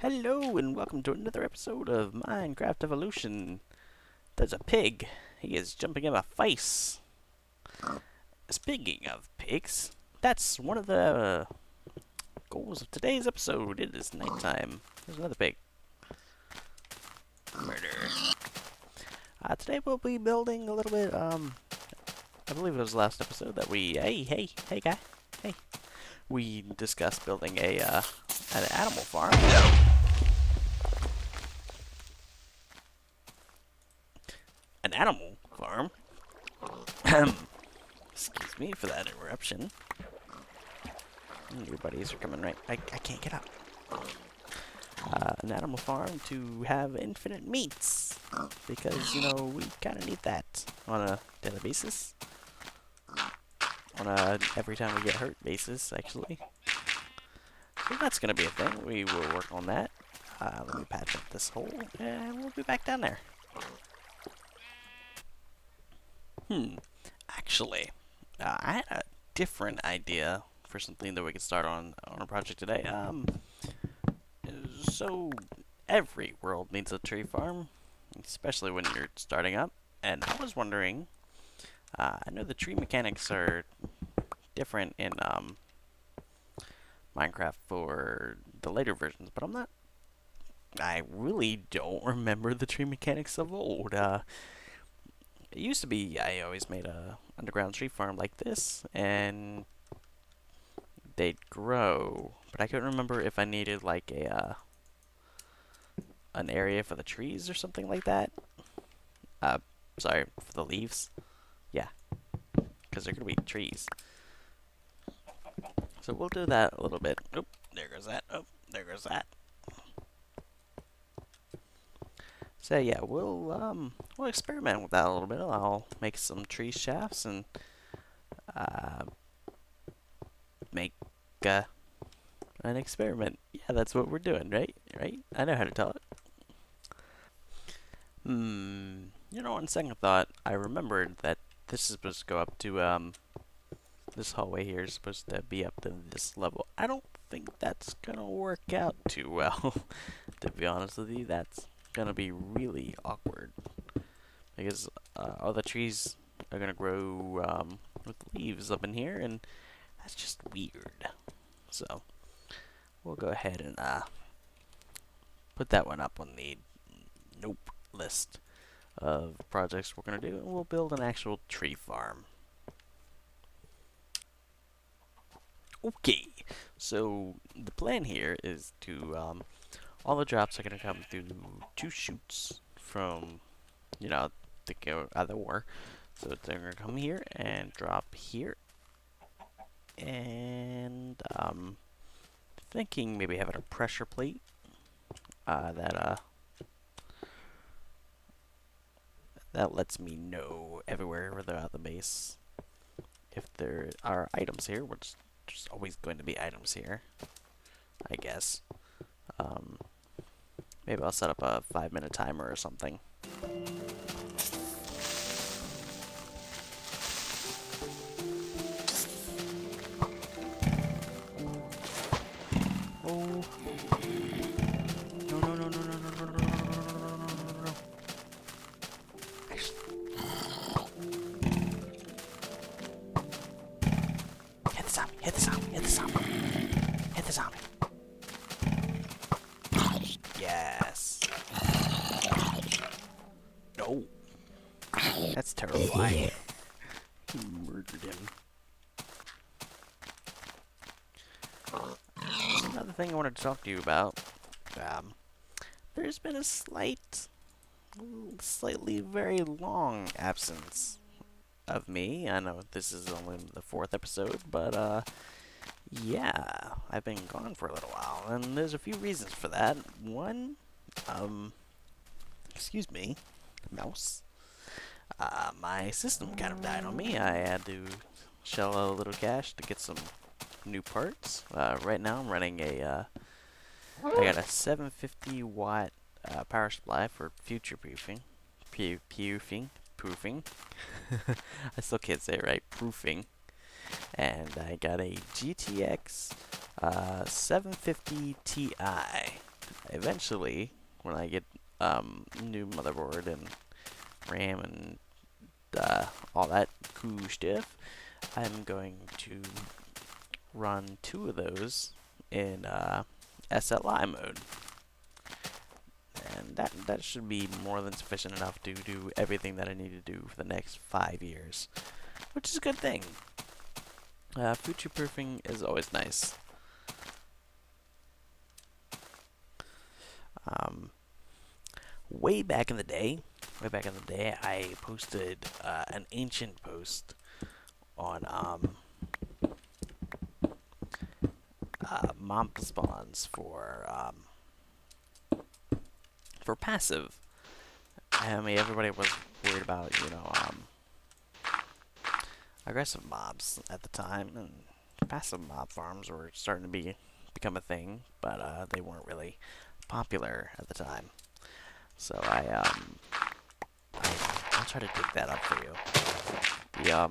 Hello and welcome to another episode of Minecraft Evolution. There's a pig. He is jumping in my face. Speaking of pigs, that's one of the goals of today's episode. It is nighttime. There's another pig. Murder. Today we'll be building a little bit, I believe it was the last episode that we, hey guy, hey. We discussed building an animal farm. An animal farm. Excuse me for that interruption. Your buddies are coming right. I can't get up. An animal farm to have infinite meats. Because, you know, we kind of need that on a daily basis. On a every time we get hurt basis, actually. So that's going to be a thing. We will work on that. Let me patch up this hole, and we'll be back down there. Actually, I had a different idea for something that we could start on a project today. So every world needs a tree farm, especially when you're starting up. And I was wondering, I know the tree mechanics are different in Minecraft for the later versions, but I really don't remember the tree mechanics of old. It used to be I always made a underground tree farm like this, and they'd grow, but I couldn't remember if I needed like an area for the trees or something like that. Sorry, for the leaves. Yeah, because they're gonna be trees. So we'll do that a little bit. Oh, there goes that. Oh, there goes that. So yeah, we'll experiment with that a little bit. I'll make some tree shafts and make an experiment. Yeah, that's what we're doing, right? Right? I know how to tell it. You know, on second thought, I remembered that this is supposed to go up to this hallway here is supposed to be up to this level. I don't think that's gonna work out too well. To be honest with you, that's gonna be really awkward because all the trees are gonna grow with leaves up in here, and that's just weird. So we'll go ahead and put that one up on the nope list of projects we're gonna do, and we'll build an actual tree farm. Okay, so the plan here is to all the drops are going to come through two chutes from, you know, the ore. So they're going to come here and drop here. And thinking maybe having a pressure plate that lets me know everywhere throughout the base if there are items here, which there's always going to be items here, I guess. Maybe I'll set up a 5-minute timer or something. Oh. No. Actually. Hit the zombie, hit the zombie, hit the zombie. Hit the zombie. Yes. No. That's terrifying. He murdered him. Another thing I wanted to talk to you about. There's been a slightly very long absence of me. I know this is only the 4th episode, but yeah, I've been gone for a little while, and there's a few reasons for that. One, excuse me, mouse. My system kind of died on me. I had to shell out a little cash to get some new parts. Right now I'm running I got a 750 watt power supply for future proofing. Proofing. I still can't say it right. Proofing. And I got a GTX 750 Ti eventually, when I get new motherboard and RAM and all that cool stuff, I'm going to run 2 of those in SLI mode. And that should be more than sufficient enough to do everything that I need to do for the next 5 years, which is a good thing. Future-proofing is always nice. Way back in the day, I posted an ancient post on mob spawns for passive. I mean, everybody was worried about, aggressive mobs at the time, and passive mob farms were starting to become a thing, but they weren't really popular at the time. So I'll try to dig that up for you. I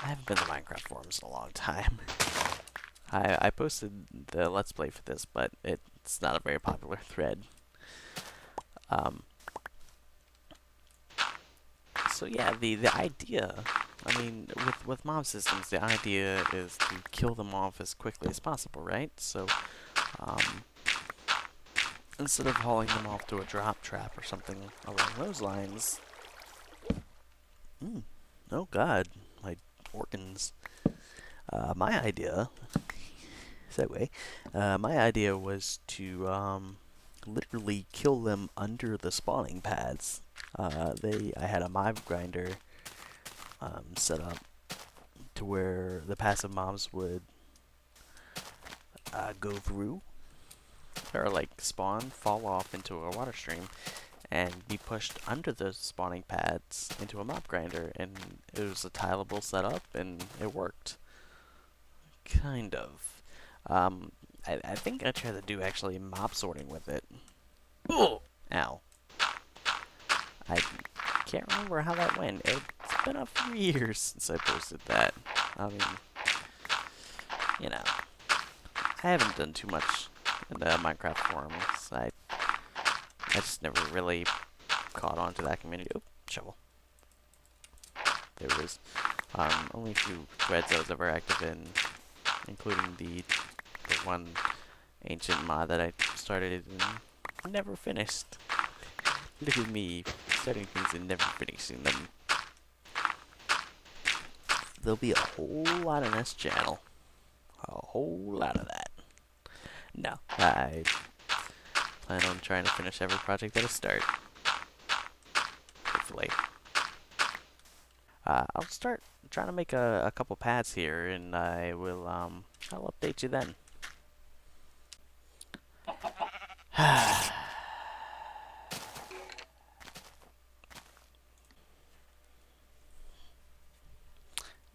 haven't been to Minecraft forums in a long time. I posted the Let's Play for this, but it's not a very popular thread. So yeah, the idea, I mean, with mob systems, the idea is to kill them off as quickly as possible, right? So, instead of hauling them off to a drop trap or something along those lines... oh god, my organs. My idea... segue. My idea was to, literally kill them under the spawning pads. I had a mob grinder set up to where the passive mobs would go through, or like spawn, fall off into a water stream, and be pushed under the spawning pads into a mob grinder, and it was a tileable setup, and it worked. Kind of. I think I tried to do actually mob sorting with it. Oh! Ow. I can't remember how that went. It's been a few years since I posted that. I mean, you know, I haven't done too much in the Minecraft forums. I just never really caught on to that community. Oh, shovel. There it is. Only a few threads I was ever active in, including the one ancient mod that I started and never finished. Look at me, starting things and never finishing them. There'll be a whole lot on this channel. A whole lot of that. No, I plan on trying to finish every project that I start. Hopefully. I'll start trying to make a couple pads here, and I'll update you then.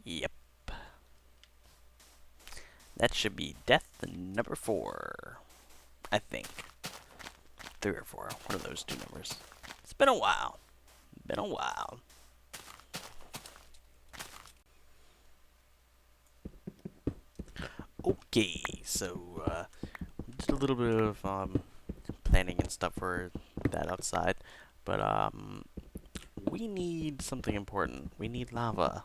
Yep. That should be death number 4. I think. 3 or 4. One of those 2 numbers. It's been a while. Been a while. Okay, so did a little bit of planning and stuff for that outside, but we need something important. We need lava,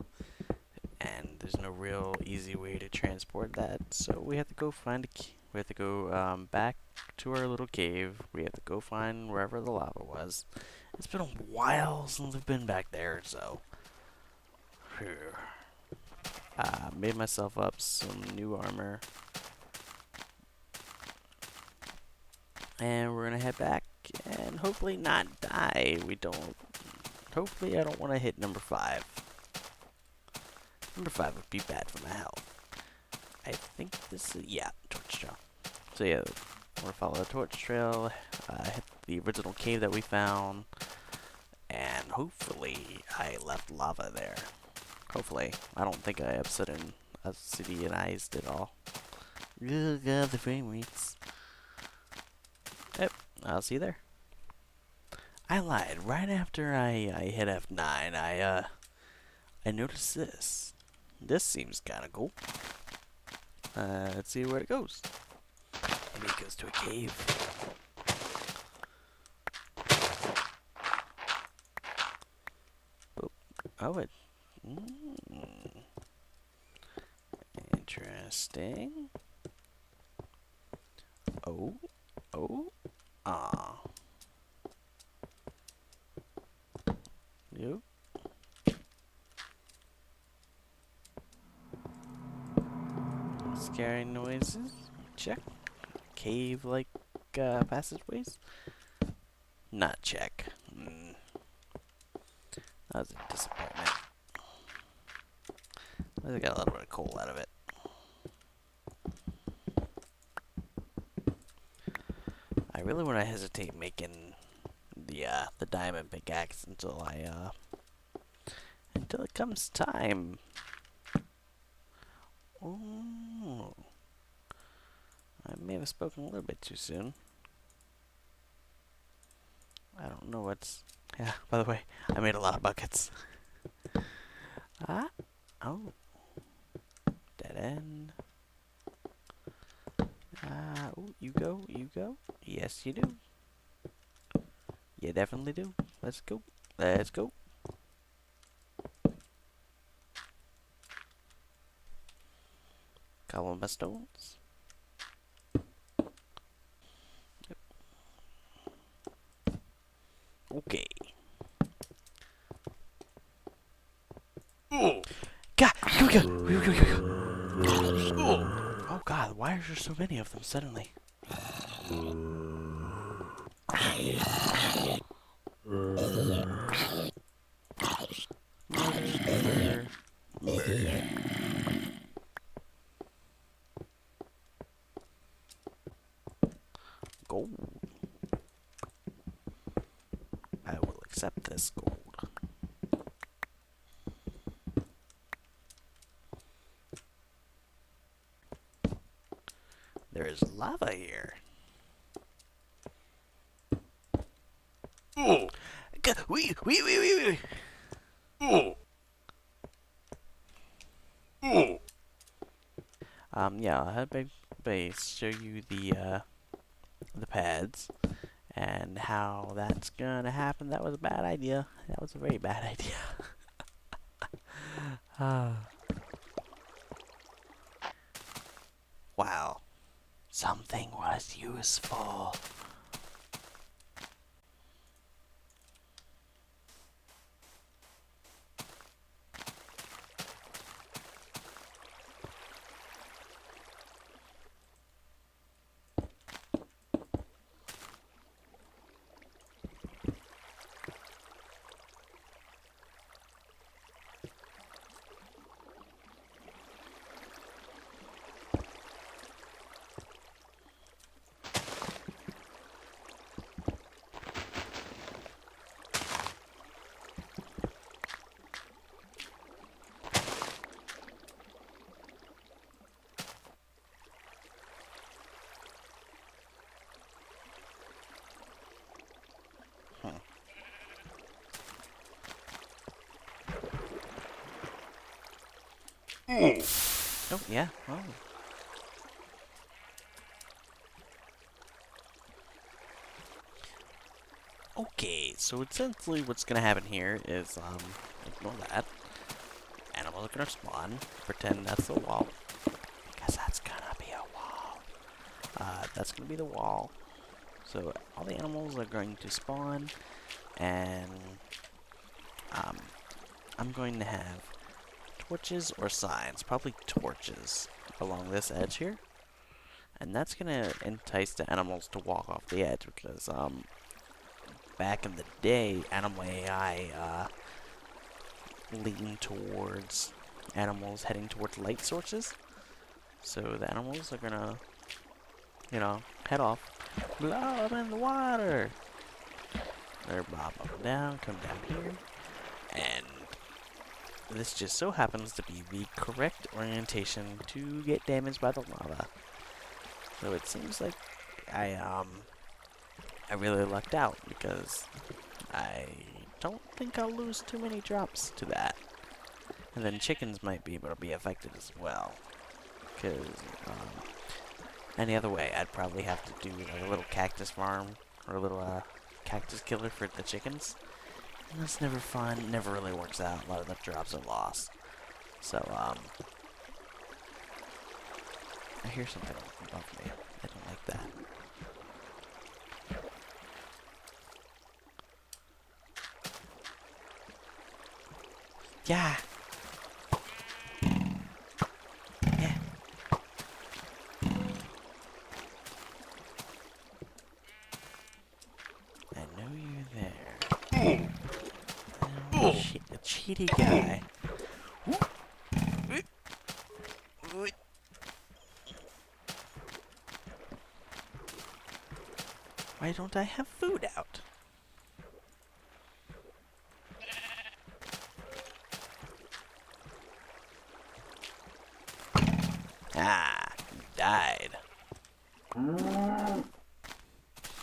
and there's no real easy way to transport that, so we have to go find we have to go back to our little cave. We have to go find wherever the lava was. It's been a while since I've been back there, so made myself up some new armor, and we're gonna head back and hopefully not die. Hopefully I don't want to hit number 5. Number 5 would be bad for my health. I think this is, yeah, torch trail. So yeah, we're gonna follow the torch trail, hit the original cave that we found, and hopefully I left lava there. Hopefully. I don't think I obsidianized it all. Ugh, God, the frame rates. Yep, I'll see you there. I lied. Right after I hit F9, I noticed this. This seems kind of cool. Let's see where it goes. Maybe it goes to a cave. Boop. Oh, it. Interesting. Oh. Oh. Ah. Yep. Scary noises. Check. Cave-like passageways. Not check. That was a disappointment. I got a little bit of coal out of it. I really want to hesitate making the diamond pickaxe until it comes time. Oh, I may have spoken a little bit too soon. I don't know what's. Yeah. By the way, I made a lot of buckets. Oh. Dead end. Oh, you go. You go. Yes, you do. You definitely do. Let's go. Let's go. Couple of my stones. Yep. Okay. God, here we go. Oh God, why are there so many of them suddenly? Murder. Gold. I will accept this gold. There is lava here. Wee. Yeah, I'll have my base show you the pads and how that's gonna happen. That was a bad idea. That was a very bad idea. Wow. Something was useful. Oh, yeah. Oh. Okay, so essentially what's gonna happen here is, ignore that. Animals are gonna spawn. Pretend that's the wall. Because that's gonna be a wall. That's gonna be the wall. So all the animals are going to spawn, and I'm going to have torches or signs, probably torches, along this edge here. And that's gonna entice the animals to walk off the edge, because back in the day, animal AI leaned towards animals heading towards light sources. So the animals are gonna, head off. Oh, I'm in the water! They're bob up and down, come down here. And this just so happens to be the correct orientation to get damaged by the lava. So it seems like I really lucked out, because I don't think I'll lose too many drops to that. And then chickens might be able to be affected as well, because any other way, I'd probably have to do like a little cactus farm or a little cactus killer for the chickens. And that's never fun. Never really works out. A lot of the drops are lost. So I hear something above me. I don't like that. Yeah. Yeah. I know you're there. Oh, a cheaty guy. Why don't I have food out? Ah, you died.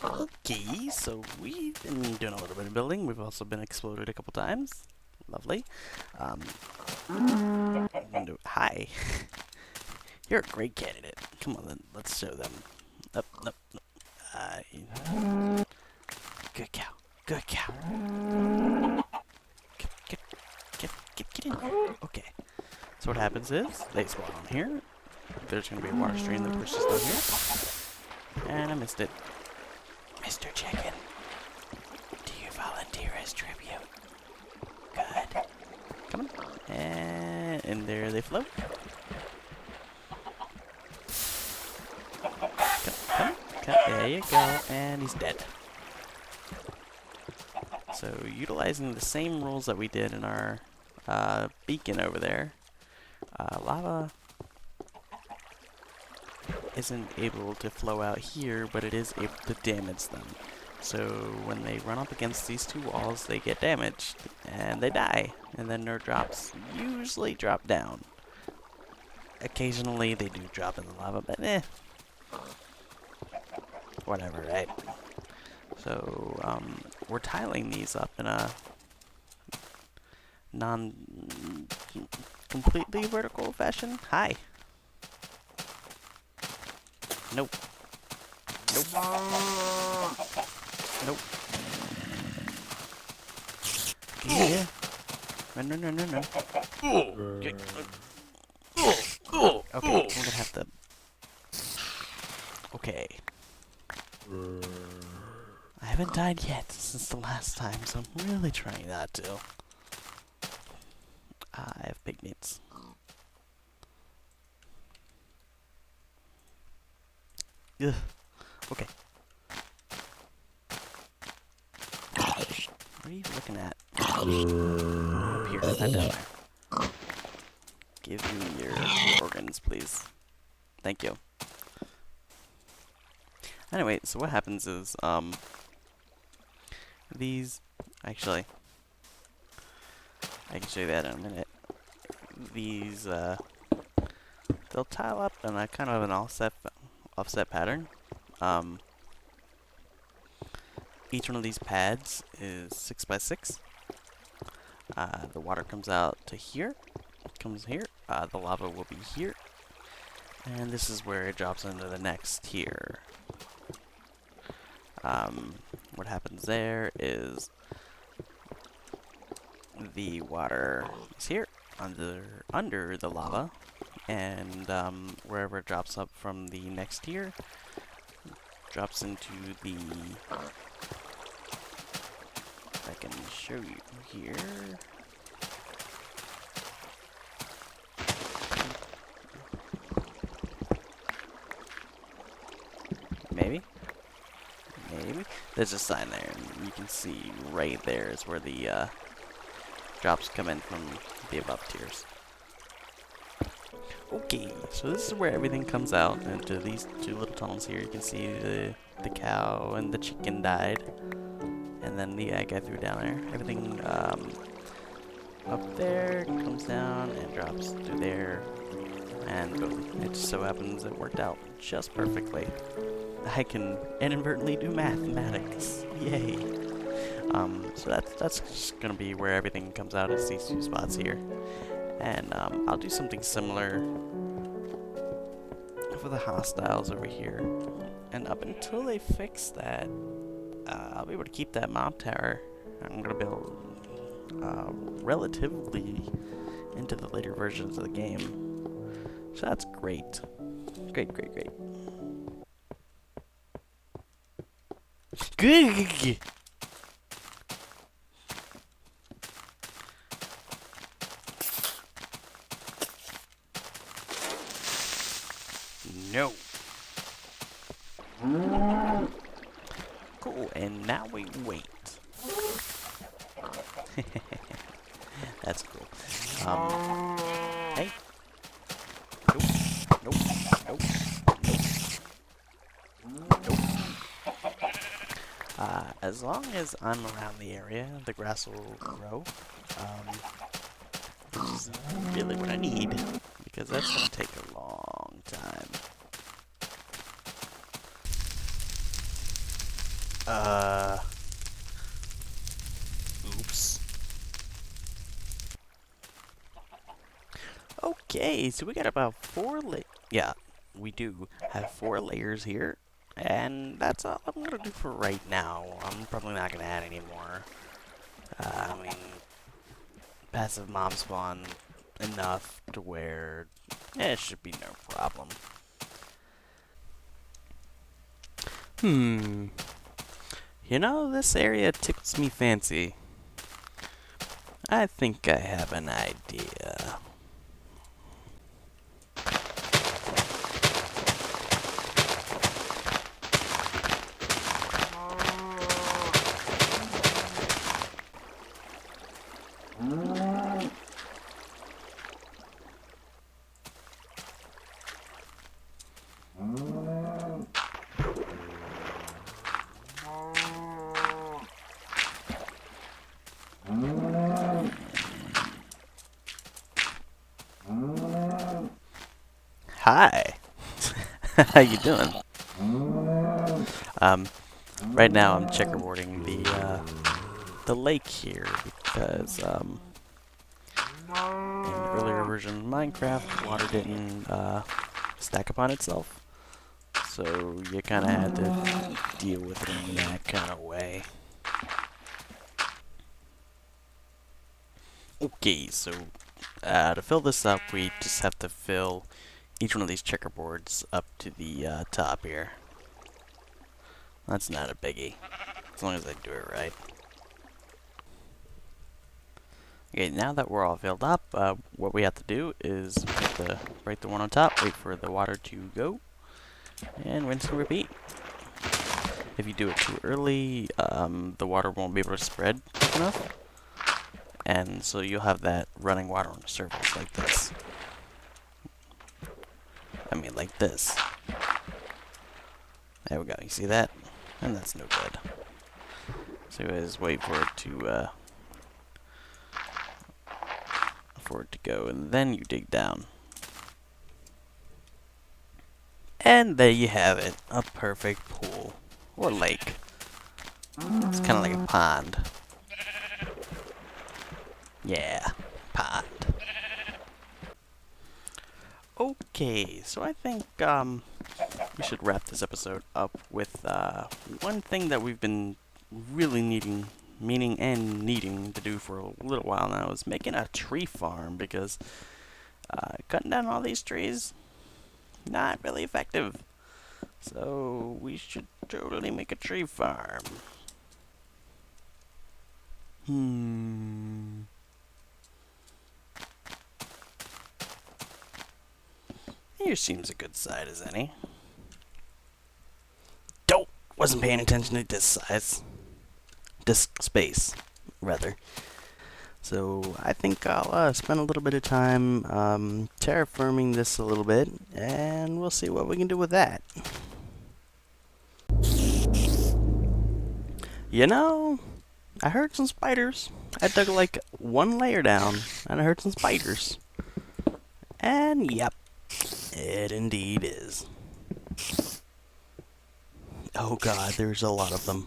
Okay, so we've been doing a little bit of building. We've also been exploded a couple times. Lovely. Hi. You're a great candidate. Come on then, let's show them. Up. Good cow. Good cow. Get in here. Okay. So what happens is, they spawn on here. There's going to be a water stream that pushes down here. And I missed it. Mr. Chicken, do you volunteer as tribute? Good. Come on. And there they float. Come. There you go. And he's dead. So, utilizing the same rules that we did in our beacon over there, lava isn't able to flow out here, but it is able to damage them. So when they run up against these two walls, they get damaged, and they die. And then their drops usually drop down. Occasionally they do drop in the lava, but whatever, right? So, we're tiling these up in a completely vertical fashion. Hi. Nope. Nope. Yeah. No. Okay, I'm gonna have to... Okay. I haven't died yet since the last time, so I'm really trying not to. I have pigmeats. Ugh. Okay. What are you looking at? Up here, not down there. Give me your organs, please. Thank you. Anyway, so what happens is, these... Actually, I can show you that in a minute. These, they'll tile up in a kind of an offset pattern. Each one of these pads is 6 by 6. The water comes out to here, comes here. The lava will be here, and this is where it drops into the next tier. What happens there is the water is here under the lava, and wherever it drops up from the next tier drops into the... I can show you here. Maybe. There's a sign there, and you can see right there is where the drops come in from the above tiers. Okay, so this is where everything comes out into these two little tunnels here. You can see the cow and the chicken died, and then the egg I threw down there. Everything up there comes down and drops through there, and boom. It just so happens it worked out just perfectly. I can inadvertently do mathematics. Yay. So that's just gonna be where everything comes out, is these two spots here. And I'll do something similar. If for the hostiles over here. And up until they fix that, I'll be able to keep that mob tower. I'm going to build relatively into the later versions of the game. So that's great. Great, great, great. Good. No. Cool, and now we wait. That's cool. Hey. Nope. Nope. Nope. Nope. Nope. As long as I'm around the area, the grass will grow. Which is really what I need, because that's going to take a long time. Oops. Okay, so we got about 4 yeah, we do have 4 layers here, and that's all I'm gonna do for right now. I'm probably not gonna add any more. I mean, passive mob spawn enough to where it should be no problem. You know, this area tickles me fancy. I think I have an idea. Hi. How you doing? Right now I'm checkerboarding the lake here because in the earlier version of Minecraft, water didn't stack upon itself, so you kind of had to deal with it in that kind of way. Okay, so to fill this up, we just have to fill each one of these checkerboards up to the top here. That's not a biggie, as long as I do it right. Okay, now that we're all filled up, what we have to do is break the one on top, wait for the water to go, and rinse and repeat. If you do it too early, the water won't be able to spread quick enough, and so you'll have that running water on the surface like this. I mean, like this. There we go, you see that? And that's no good. So is wait for it to go, and then you dig down. And there you have it, a perfect pool. Or lake. It's kind of like a pond. Yeah, pond. Okay, so I think we should wrap this episode up with one thing that we've been really needing to do for a little while now is making a tree farm, because cutting down all these trees, not really effective. So we should totally make a tree farm. Here seems a good size as any. Wasn't paying attention to this size. This space, rather. So I think I'll spend a little bit of time terraforming this a little bit, and we'll see what we can do with that. You know, I heard some spiders. I dug like 1 layer down, and I heard some spiders. And yep, it indeed is. Oh god, there's a lot of them.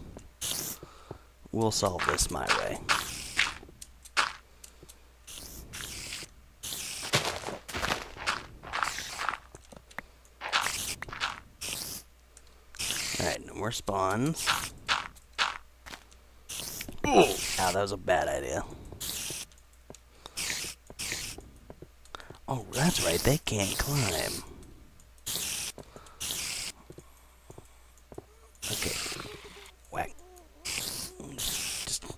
We'll solve this my way. Alright, no more spawns. Oh, that was a bad idea. Oh, that's right, they can't climb. Okay. Whack. Just... Oh,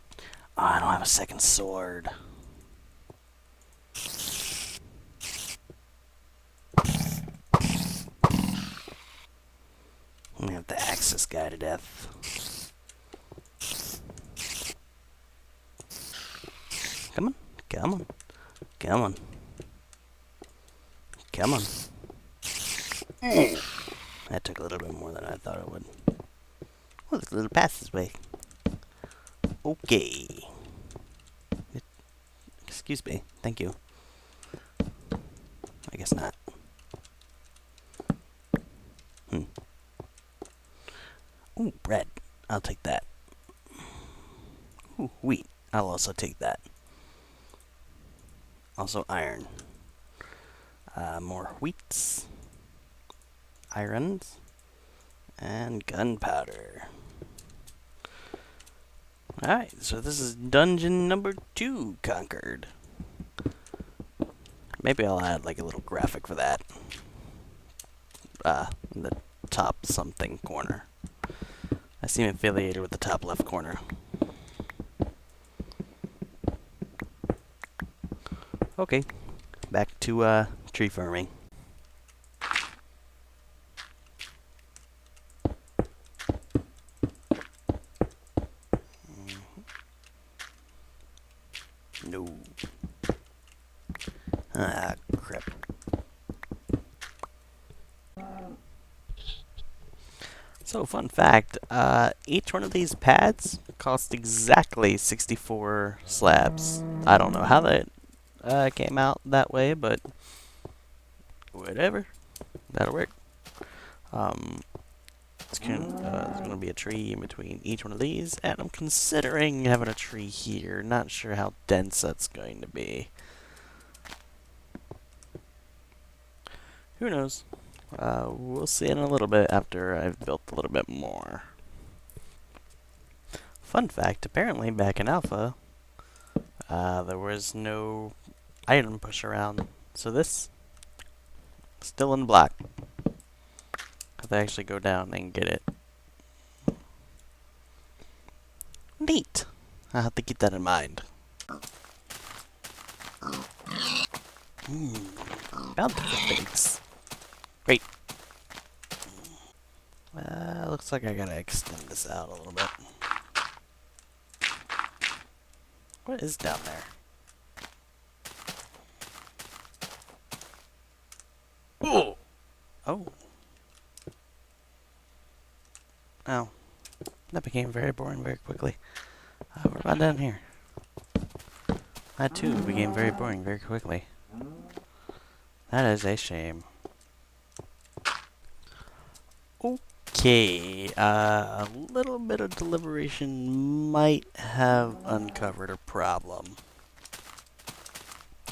I don't have a second sword. I'm gonna have to axe this guy to death. Come on, come on, come on, come on. That took a little bit more than I thought it would. Oh, there's a little passageway. Okay. Excuse me. Thank you. I guess not. Ooh, bread. I'll take that. Ooh, wheat. I'll also take that. Also iron. More wheats. Irons. And gunpowder. Alright, so this is dungeon number 2 conquered. Maybe I'll add like a little graphic for that. In the top something corner. I seem affiliated with the top left corner. Okay, back to tree farming. No. Ah, crap. So, fun fact, each one of these pads cost exactly 64 slabs. I don't know how that came out that way, but whatever. That'll work. There's going to be a tree in between each one of these, and I'm considering having a tree here. Not sure how dense that's going to be. Who knows? We'll see in a little bit after I've built a little bit more. Fun fact, apparently back in Alpha, there was no item push around. So this, still in black. Have to actually go down and get it. Neat. I'll have to keep that in mind. Found different things. Great. Looks like I gotta extend this out a little bit. What is down there? Oh! Oh. Oh. That became very boring very quickly. What about down here? That too became very boring very quickly. That is a shame. Okay, a little bit of deliberation might have uncovered a problem.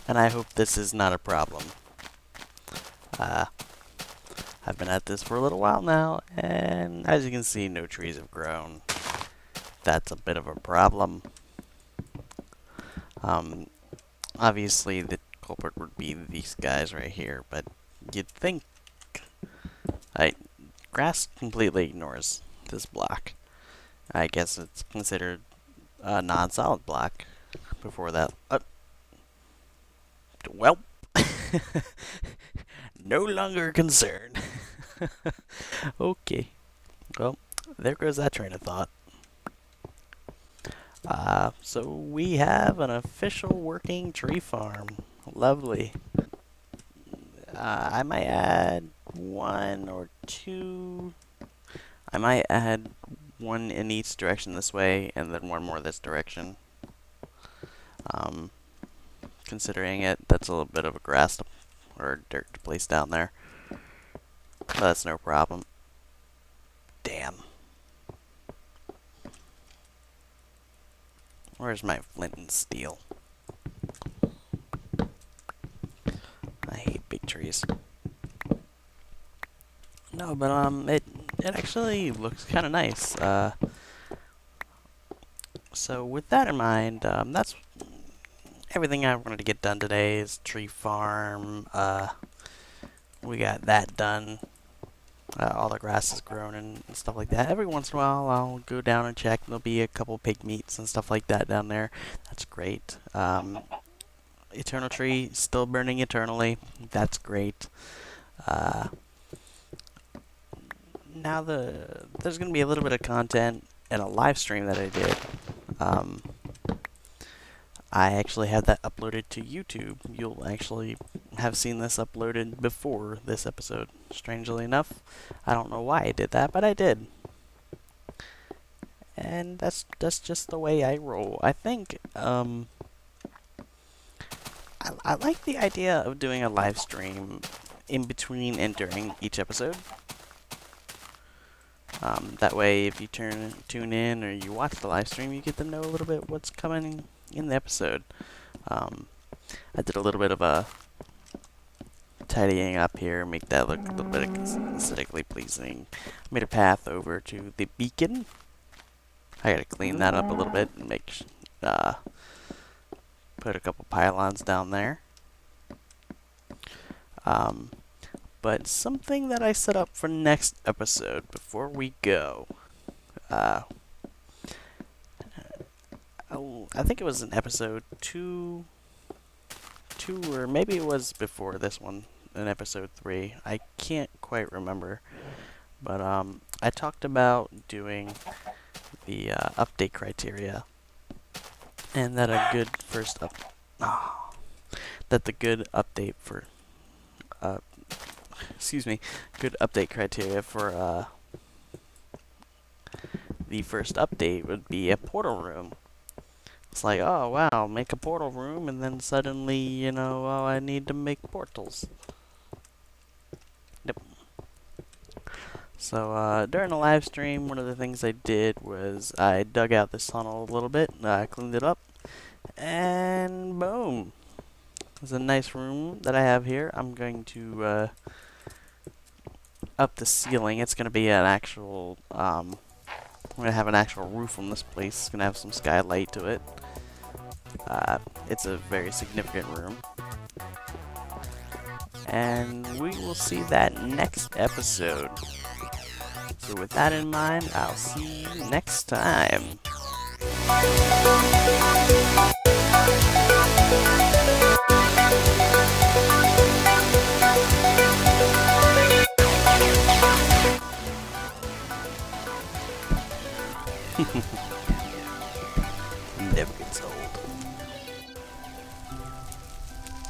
And I hope this is not a problem. I've been at this for a little while now, and as you can see, no trees have grown. That's a bit of a problem. Obviously the culprit would be these guys right here, but you'd think... grass completely ignores this block. I guess it's considered a non-solid block before that. Well, no longer concerned. Okay. Well, there goes that train of thought. So we have an official working tree farm. Lovely. I might add 1 or 2. I might add 1 in each direction this way, and then 1 more this direction. Considering that's a little bit of a grass or dirt to place down there. But that's no problem. Damn. Where's my flint and steel? I hate big trees. No, but it actually looks kind of nice. So with that in mind, that's everything I wanted to get done today. Is tree farm. We got that done. All the grass is grown and stuff like that. Every once in a while, I'll go down and check. There'll be a couple pig meats and stuff like that down there. That's great. Eternal tree still burning eternally. That's great. Now there's going to be a little bit of content in a live stream that I did. I actually have that uploaded to YouTube. You'll actually have seen this uploaded before this episode. Strangely enough, I don't know why I did that, but I did. And that's just the way I roll. I think I like the idea of doing a live stream in between and during each episode. That way, if you tune in or you watch the live stream, you get to know a little bit what's coming in the episode. I did a little bit of a tidying up here, make that look a little bit aesthetically pleasing. Made a path over to the beacon. I gotta clean that up a little bit and make put a couple pylons down there. But something that I set up for next episode before we go. I think it was in episode 2, or maybe it was before this one, in episode 3. I can't quite remember. But I talked about doing the update criteria, and that a good update for good update criteria for the first update would be a portal room. It's like, oh wow, make a portal room, and then suddenly, you know, oh, I need to make portals. Yep. So during the live stream, one of the things I did was I dug out this tunnel a little bit, cleaned it up, and boom. There's a nice room that I have here. I'm going to up the ceiling. It's going to be an actual, I'm going to have an actual roof on this place. It's going to have some skylight to it. It's a very significant room. And we will see that next episode. So with that in mind, I'll see you next time. Never gets old.